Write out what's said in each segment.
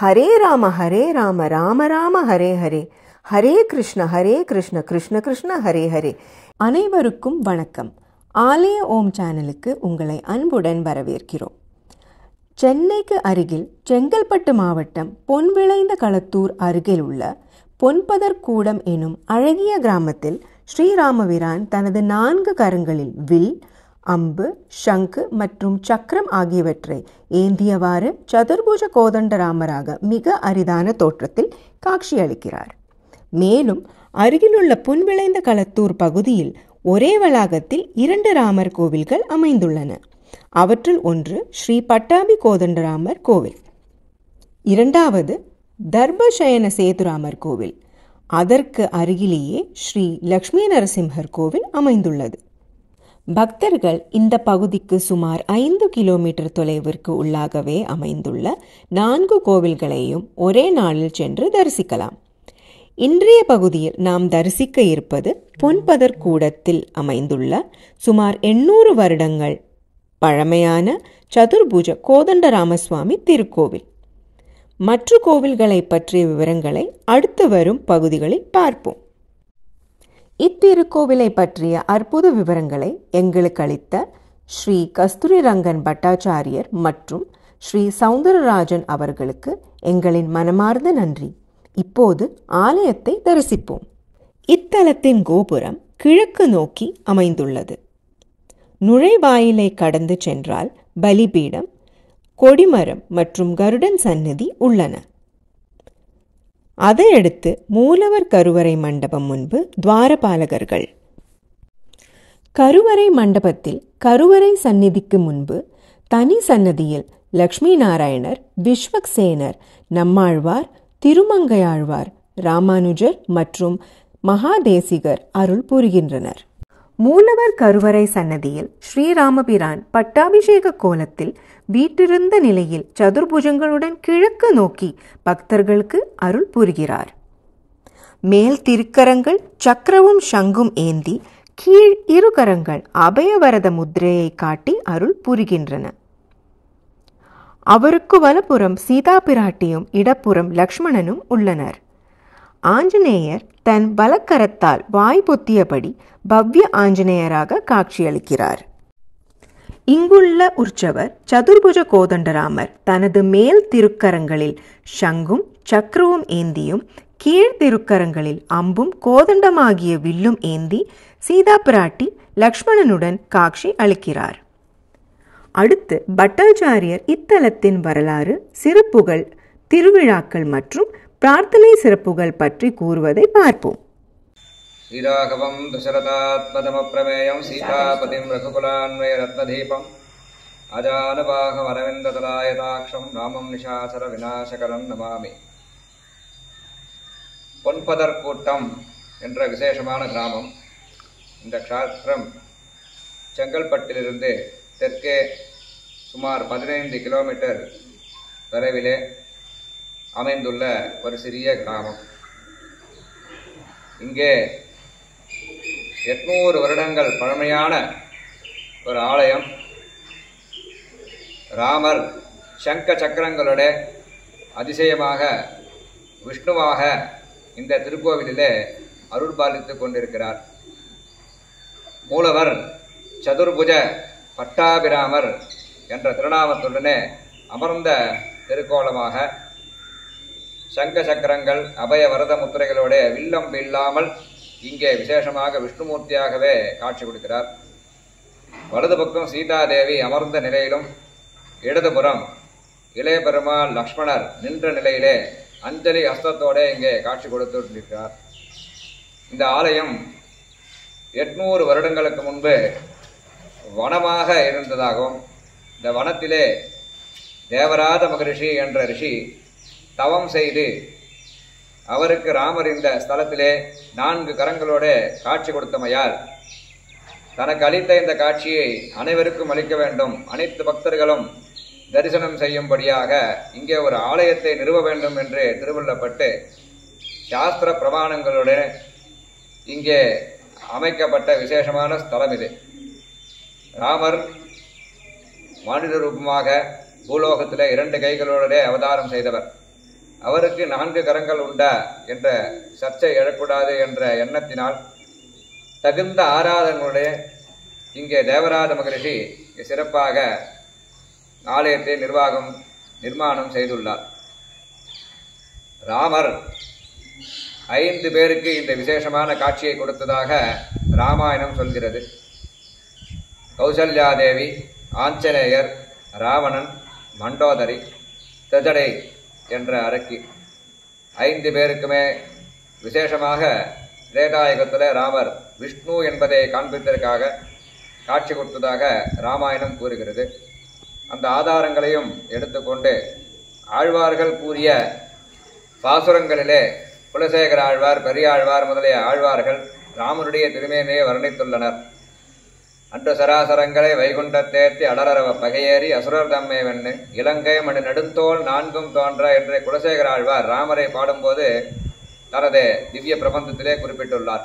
ஹரே ராம ராம ராம ஹரே ஹரே, ஹரே கிருஷ்ண கிருஷ்ண கிருஷ்ண ஹரே ஹரே. அனைவருக்கும் வணக்கம். ஆலய ஓம் சேனலுக்கு உங்களை அன்புடன் வரவேற்கிறோம். சென்னைக்கு அருகில் செங்கல்பட்டு மாவட்டம் பொன்விளைந்த களத்தூர் அருகில் உள்ள பொன்பதர்கூடம் எனும் அழகிய கிராமத்தில் ஸ்ரீராமபிரான் தனது 4 கரங்களில் வில், அம்பு, சங்கு மற்றும் சக்கரம் ஆகியவற்றை ஏந்தியவாறு சதுர்புஜ கோதண்டராமராக மிக அரிதான தோற்றத்தில் காட்சியளிக்கிறார். மேலும் அருகிலுள்ள பொன்விளைந்த களத்தூர் பகுதியில் ஒரே வளாகத்தில் 2 ராமர் கோவில்கள் அமைந்துள்ளன. அவற்றில் ஒன்று ஸ்ரீ பட்டாபி கோதண்டராமர் கோவில், இரண்டாவது தர்பசயன சேதுராமர் கோவில். அதற்கு அருகிலேயே ஸ்ரீ லக்ஷ்மி நரசிம்ஹர் கோவில் அமைந்துள்ளது. பக்தர்கள் இந்த பகுதிக்கு சுமார் 5 கிலோமீட்டர் தொலைவிற்கு உள்ளாகவே அமைந்துள்ள 4 கோவில்களையும் ஒரே நாளில் சென்று தரிசிக்கலாம். இன்றைய பகுதியில் நாம் தரிசிக்க இருப்பது பொன்பதர்கூடத்தில் அமைந்துள்ள சுமார் 800 வருடங்கள் பழமையான சதுர்புஜ கோதண்டராமசுவாமி திருக்கோவில். மற்ற கோவில்களை பற்றிய விவரங்களை அடுத்து வரும் பகுதிகளில் பார்ப்போம். இத்திருக்கோவிலை பற்றிய அற்புத விவரங்களை எங்களுக்கு அளித்த ஸ்ரீ கஸ்தூரி ரங்கன் பட்டாச்சாரியர் மற்றும் ஸ்ரீ சௌந்தரராஜன் அவர்களுக்கு எங்களின் மனமார்ந்த நன்றி. இப்போது ஆலயத்தை தரிசிப்போம். இத்தலத்தின் கோபுரம் கிழக்கு நோக்கி அமைந்துள்ளது. நுழைவாயிலை கடந்து சென்றால் பலிபீடம், கொடிமரம் மற்றும் கருடன் சன்னதி உள்ளன. அதையடுத்து மூலவர் கருவறை மண்டபம் முன்பு துவாரபாலகர்கள். கருவறை மண்டபத்தில் கருவறை சந்நிதிக்கு முன்பு தனி சன்னதியில் லக்ஷ்மி நாராயணர், விஸ்வக்சேனர், நம்மாழ்வார், திருமங்கையாழ்வார், ராமானுஜர் மற்றும் மகாதேசிகர் அருள் புரிகின்றனர். மூலவர் கருவறை சன்னதியில் ஸ்ரீராமபிரான் பட்டாபிஷேக கோலத்தில் வீற்றிருந்த நிலையில் சதுர்புஜங்களுடன் கிழக்கு நோக்கி பக்தர்களுக்கு அருள் புரிகிறார். மேல் திருக்கரங்கள் சக்கரவும் சங்கும் ஏந்தி, கீழ் 2 கரங்கள் அபயவரத முத்திரையை காட்டி அருள் புரிகின்றன. அவருக்கு வலப்புறம் சீதா பிராட்டியும் இடப்புறம் லக்ஷ்மணனும் உள்ளனர். ஆஞ்சநேயர் தன் வலக்கரத்தால் வாய் பொத்தியபடி பவ்ய ஆஞ்சநேயராக காட்சியளிக்கிறார். இங்குள்ள உற்சவர் சதுர்புஜ கோதண்டராமர் தனது மேல் திருக்கரங்களில் சங்கும் சக்கரவும் ஏந்தியும், கீழ் திருக்கரங்களில் அம்பும் கோதண்டமாகிய வில்லும் ஏந்தி சீதா பிராட்டி லக்ஷ்மணனுடன் காட்சி அளிக்கிறார். அடுத்து பட்டாச்சாரியர் இத்தலத்தின் வரலாறு, சிறப்புகள், திருவிழாக்கள் மற்றும் பிரார்த்தனை சிறப்புகள் பற்றி கூறுவதை பார்ப்போம். ஸ்ரீராகவம் தசரதாத்மதமப்ரமேயம் சீதாபதிம் ரகுகுலான்வய ரத்னதீபம் அஜானுபாகம் அரவிந்ததலாயதாட்சம் ராமம் நிஷாசர விநாசகரம் நமாமி. பொன்பதர்கூட்டம் என்ற விசேஷமான கிராமம். இந்த க்ஷேத்திரம் செங்கல்பட்டிலிருந்து தெற்கே சுமார் 15 கிலோமீட்டர் தொலைவிலே அமைந்துள்ள ஒரு சிறிய கிராமம். இங்கே 800 வருடங்கள் பழமையான ஒரு ஆலயம். ராமர் சங்க சக்கரங்களோட அதிசயமாக விஷ்ணுவாக இந்த திருக்கோவிலிலே அருள்பாலித்து கொண்டிருக்கிறார். மூலவர் சதுர்புஜ பட்டாபிராமர் என்ற திருநாமத்துடனே அமர்ந்த திருக்கோலமாக சங்க சக்கரங்கள் அபய வரத முத்திரைகளோட வில்லம்பு இல்லாமல் இங்கே விசேஷமாக விஷ்ணுமூர்த்தியாகவே காட்சி கொடுக்கிறார். வலது பக்கம் சீதாதேவி அமர்ந்த நிலையிலும், இடதுபுறம் இளைய பெருமாள் லக்ஷ்மணர் நின்ற நிலையிலே அஞ்சலி ஹஸ்தத்தோடு இங்கே காட்சி கொடுத்திருக்கிறார். இந்த ஆலயம் 800 வருடங்களுக்கு முன்பு வனமாக இருந்ததாகவும், இந்த வனத்திலே தேவராத மகரிஷி என்ற ரிஷி தவம் செய்து அவருக்கு ராமர் இந்த ஸ்தலத்திலே 4 கரங்களோடு காட்சி கொடுத்தமையால் தனக்கு அளித்த இந்த காட்சியை அனைவருக்கும் அளிக்க வேண்டும், அனைத்து பக்தர்களும் தரிசனம் செய்யும்படியாக இங்கே ஒரு ஆலயத்தை நிறுவ வேண்டும் என்று திருவுள்ளப்பட்டு சாஸ்திர பிரமாணங்களுடன் இங்கே அமைக்கப்பட்ட விசேஷமான ஸ்தலம் இது. ராமர் மானிட ரூபமாக பூலோகத்தில் 2 கைகளோட அவதாரம் செய்தவர். அவருக்கு 4 கரங்கள் உண்டா என்ற சர்ச்சை எழக்கூடாது என்ற எண்ணத்தினால் தகுந்த ஆராதனைகளுடைய இங்கே தேவராஜ மகரிஷி சிறப்பாக ஆலயத்தை நிர்மாணம் செய்துள்ளார். ராமர் 5 பேருக்கு இந்த விசேஷமான காட்சியை கொடுத்ததாக ராமாயணம் சொல்கிறது. கௌசல்யாதேவி, ஆஞ்சநேயர், ராவணன், மண்டோதரி, திரஜடை என்ற அரக்கி 5 பேருக்குமே விசேஷமாக திரேதாயுகத்தில் ராமர் விஷ்ணு என்பதை காண்பிப்பதற்காக காட்சி கொடுத்ததாக ராமாயணம் கூறுகிறது. அந்த ஆதாரங்களையும் எடுத்துக்கொண்டு ஆழ்வார்கள் கூறிய பாசுரங்களிலே குலசேகர ஆழ்வார், பெரியாழ்வார் முதலிய ஆழ்வார்கள் ராமனுடைய திருமேனியை வர்ணித்துள்ளனர். அன்று சராசரங்களை வைகுண்டத்தேத்தி அடரவ பகையேறி அசுரர் தம்மை வெண்ணு இலங்கை மணி நெடுந்தோள் 4ம் தோன்ற என்று குலசேகர ஆழ்வார் ராமரை பாடும்போது தனது திவ்ய பிரபந்தத்திலே குறிப்பிட்டுள்ளார்.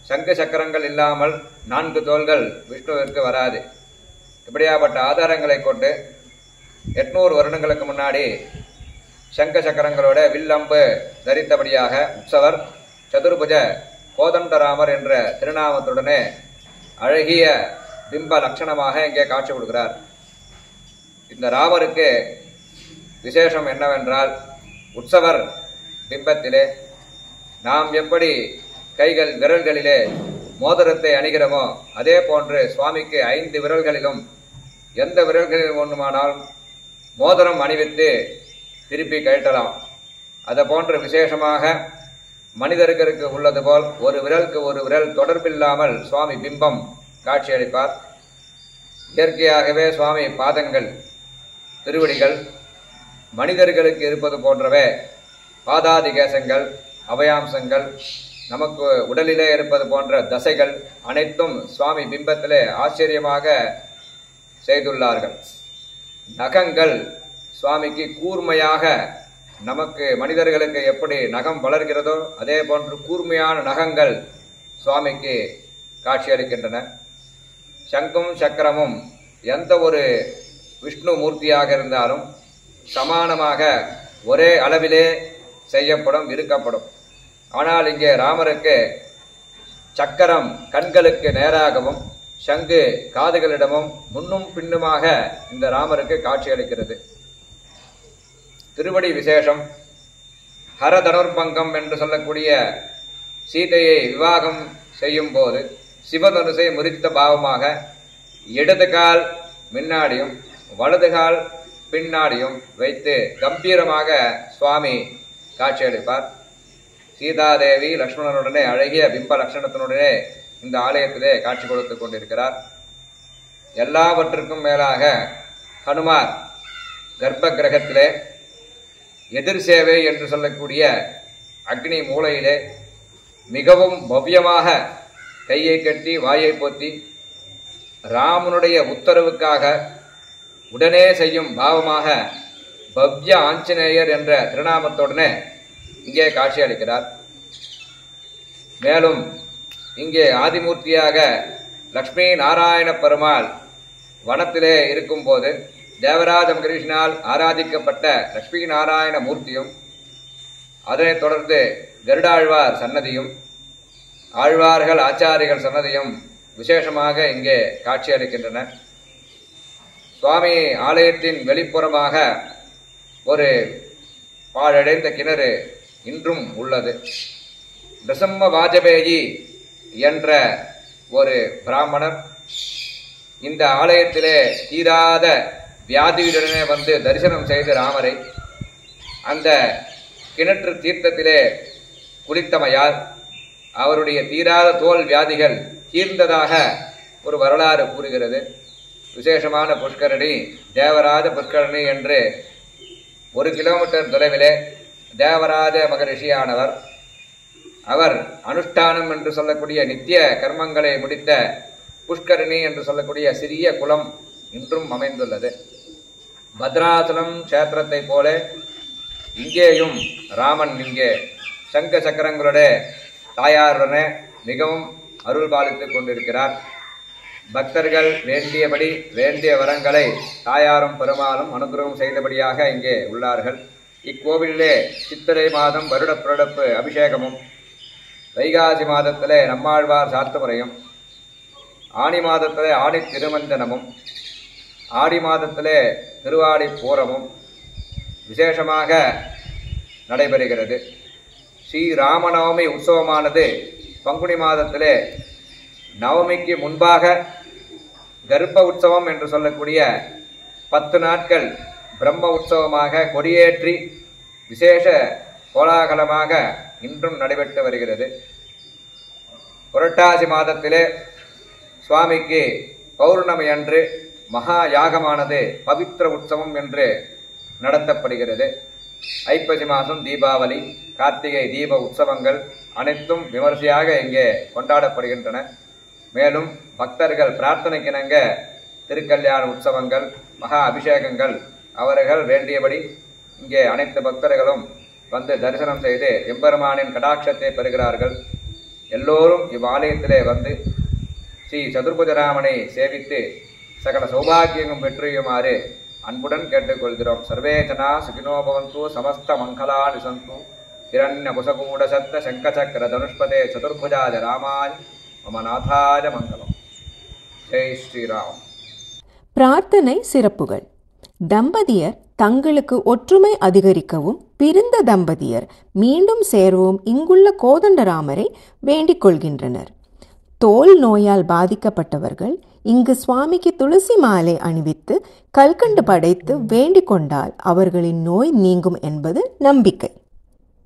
சங்கு சக்கரங்கள் இல்லாமல் 4 தோள்கள் விஷ்ணுவிற்கு வராது. இப்படியாப்பட்ட ஆதாரங்களை கொண்டு 800 வருடங்களுக்கு முன்னாடி சங்க சக்கரங்களோட வில்லம்பு தரித்தபடியாக உற்சவர் சதுர்புஜ கோதண்டராமர் என்ற திருநாமத்துடனே அழகிய பிம்ப லட்சணமாக இங்கே காட்சி கொடுக்கிறார். இந்த ராமருக்கு விசேஷம் என்னவென்றால், உற்சவர் பிம்பத்திலே நாம் எப்படி விரல்களிலே மோதிரத்தை அணிகிறோமோ அதே போன்று சுவாமிக்கு 5 விரல்களிலும் எந்த விரல்களிலும் ஒன்றுமானால் மோதிரம் அணிவித்து திருப்பி கழட்டலாம். அதை போன்ற விசேஷமாக மனிதர்களுக்கு உள்ளது போல் ஒரு விரலுக்கு ஒரு விரல் தொடர்பில்லாமல் சுவாமி பிம்பம் காட்சியளிப்பார். இயற்கையாகவே சுவாமி பாதங்கள், திருவடிகள் மனிதர்களுக்கு இருப்பது போன்றவே பாதாதிகேசங்கள், அவயாம்சங்கள், நமக்கு உடலிலே இருப்பது போன்ற தசைகள் அனைத்தும் சுவாமி பிம்பத்திலே ஆச்சரியமாக செய்துள்ளார்கள். நகங்கள் சுவாமிக்கு கூர்மையாக, நமக்கு மனிதர்களுக்கு எப்படி நகம் வளர்கிறதோ அதே போன்று கூர்மையான நகங்கள் சுவாமிக்கு காட்சியளிக்கின்றன. சங்கும் சக்கரமும் எந்த ஒரு விஷ்ணு மூர்த்தியாக இருந்தாலும் சமானமாக ஒரே அளவிலே செய்யப்படும், இருக்கப்படும். ஆனால் இங்கே ராமருக்கு சக்கரம் கண்களுக்கு நேராகவும் சங்கு காதுகளிடமும் முன்னும் பின்னுமாக இந்த ராமருக்கு காட்சியளிக்கிறது. திருவடி விசேஷம். ஹரதனுர்பங்கம் என்று சொல்லக்கூடிய சீதையை விவாகம் செய்யும் போது சிவதனுசை முறித்த பாவமாக இடது கால் முன்னாடியும் வலது கால் பின்னாடியும் வைத்து கம்பீரமாக சுவாமி காட்சியளிப்பார். சீதாதேவி லக்ஷ்மணனுடனே அழகிய பிம்ப லட்சணத்தினுடனே இந்த ஆலயத்திலே காட்சி கொடுத்து கொண்டிருக்கிறார். எல்லாவற்றுக்கும் மேலாக ஹனுமார் கர்ப்ப கிரகத்திலே எதிர் சேவை என்று சொல்லக்கூடிய அக்னி மூலையிலே மிகவும் பவ்யமாக கையை கட்டி வாயை பொத்தி ராமனுடைய உத்தரவுக்காக உடனே செய்யும் பாவமாக பவ்ய ஆஞ்சநேயர் என்ற திருநாமத்துடனே இங்கே காட்சியளிக்கிறார். மேலும் இங்கே ஆதிமூர்த்தியாக லக்ஷ்மி நாராயண பெருமாள் வனத்திலே இருக்கும் போது தேவராஜ மகரிஷினால் ஆராதிக்கப்பட்ட லக்ஷ்மி நாராயண மூர்த்தியும், அதனைத் தொடர்ந்து கருடாழ்வார் சன்னதியும், ஆழ்வார்கள் ஆச்சாரிகள் சன்னதியும் விசேஷமாக இங்கே காட்சியளிக்கின்றன. சுவாமி ஆலயத்தின் வெளிப்புறமாக ஒரு பாழடைந்த கிணறு இன்றும் உள்ளது. நிருசிம்ம வாஜபேயி என்ற ஒரு பிராமணர் இந்த ஆலயத்திலே தீராத வியாதியுடனே வந்து தரிசனம் செய்து ராமரை அந்த கிணற்று தீர்த்தத்திலே குளித்தமையால் அவருடைய தீராத தோல் வியாதிகள் தீர்ந்ததாக ஒரு வரலாறு கூறுகிறது. விசேஷமான புஷ்கரணி தேவராஜ புஷ்கரணி என்று 1 கிலோமீட்டர் தொலைவிலே தேவராஜ மகரிஷியானவர், அவர் அனுஷ்டானம் என்று சொல்லக்கூடிய நித்திய கர்மங்களை முடித்த புஷ்கரணி என்று சொல்லக்கூடிய சிறிய குளம் இன்றும் அமைந்துள்ளது. பத்ராசலம் கஷேத்திரத்தை போல இங்கேயும் ராமன் இங்கே சங்க சக்கரங்களுடைய தாயாருடனே மிகவும் அருள் பாலித்துக் கொண்டிருக்கிறார். பக்தர்கள் வேண்டியபடி வேண்டிய வரங்களை தாயாரும் பெருமாளும் அனுகிரகம் செய்தபடியாக இங்கே உள்ளார்கள். இக்கோவிலிலே சித்திரை மாதம் வருட பிறப்பு அபிஷேகமும், வைகாசி மாதத்திலே நம்மாழ்வார் சாத்துமுறையும், ஆனி மாதத்திலே ஆணி திருமஞ்சனமும், ஆடி மாதத்திலே திருவாடி பூரமும் விசேஷமாக நடைபெறுகிறது. ஸ்ரீராமநவமி உற்சவமானது பங்குனி மாதத்திலே நவமிக்கு முன்பாக கர்ப்ப உற்சவம் என்று சொல்லக்கூடிய 10 நாட்கள் பிரம்ம உற்சவமாக கொடியேற்றி விசேஷ கோலாகலமாக இன்றும் நடைபெற்று வருகிறது. புரட்டாசி மாதத்திலே சுவாமிக்கு பௌர்ணமி அன்று மகா யாகமானது பவித்திர உற்சவம் என்று நடத்தப்படுகிறது. ஐப்பசி மாதம் தீபாவளி, கார்த்திகை தீப உற்சவங்கள் அனைத்தும் விமர்சையாக இங்கே கொண்டாடப்படுகின்றன. மேலும் பக்தர்கள் பிரார்த்தனைக்கிணங்க திருக்கல்யாண உற்சவங்கள், மகா அபிஷேகங்கள் அவர்கள் வேண்டியபடி இங்கே அனைத்து பக்தர்களும் வந்து தரிசனம் செய்து எம்பெருமானின் கடாட்சத்தை பெறுகிறார்கள். எல்லோரும் இவ்வாலயத்திலே வந்து ஸ்ரீ சதுர்புஜராமனை சேவித்து சகல சௌபாகியங்களும் பெற்றியுமாறு அன்புடன் கேட்டுக்கொள்கிறோம். சர்வே ஜனா சுகினோ பவந்து, சமஸ்த மங்களானி சந்து, ஹிரண்ய குசகூட சத்த சங்கசக்கர தனுஷ்பதே சதுர்புஜாய ராமாய் மம நாதாய மங்களம். ஜெய் ஸ்ரீராம். பிரார்த்தனை சிறப்புகள். தம்பதியர் தங்களுக்கு ஒற்றுமை அதிகரிக்கவும், பிரிந்த தம்பதியர் மீண்டும் சேரவும் இங்குள்ள கோதண்டராமரை வேண்டிக் கொள்கின்றனர். தோல் நோயால் பாதிக்கப்பட்டவர்கள் இங்கு சுவாமிக்கு துளசி மாலை அணிவித்து கல்கண்டு படைத்து வேண்டிக் கொண்டால் அவர்களின் நோய் நீங்கும் என்பது நம்பிக்கை.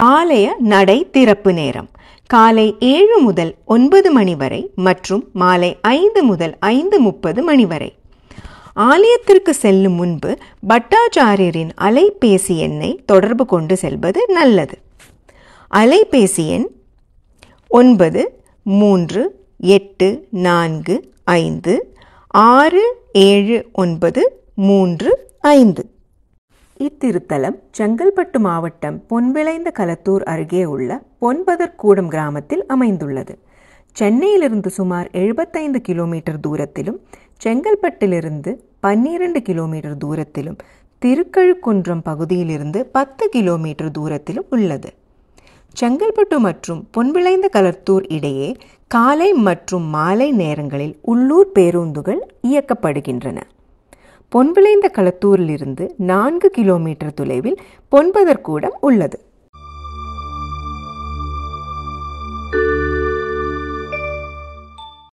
ஆலய நடை திறப்பு நேரம் காலை 7 முதல் 9 மணி வரை மற்றும் மாலை 5 முதல் 5:30 மணி வரை. ஆலயத்திற்கு செல்லும் முன்பு பட்டாச்சாரியரின் அலைபேசி எண்ணை தொடர்பு கொண்டு செல்வது நல்லது. அலைபேசி எண் 9345679335. இத்திருத்தலம் செங்கல்பட்டு மாவட்டம் பொன்விளைந்த களத்தூர் அருகே உள்ள பொன்பதற்கூடம் கிராமத்தில் அமைந்துள்ளது. சென்னையிலிருந்து சுமார் 75 கிலோமீட்டர் தூரத்திலும், செங்கல்பட்டிலிருந்து 12 கிலோமீட்டர் தூரத்திலும், திருக்கழுக்குன்றம் பகுதியிலிருந்து 10 கிலோமீட்டர் தூரத்திலும் உள்ளது. செங்கல்பட்டு மற்றும் பொன்விளைந்த களத்தூர் இடையே காலை மற்றும் மாலை நேரங்களில் உள்ளூர் பேருந்துகள் இயக்கப்படுகின்றன. பொன்விளைந்த களத்தூரிலிருந்து 4 கிலோமீட்டர் தொலைவில் பொன்பதற்கூடம் உள்ளது.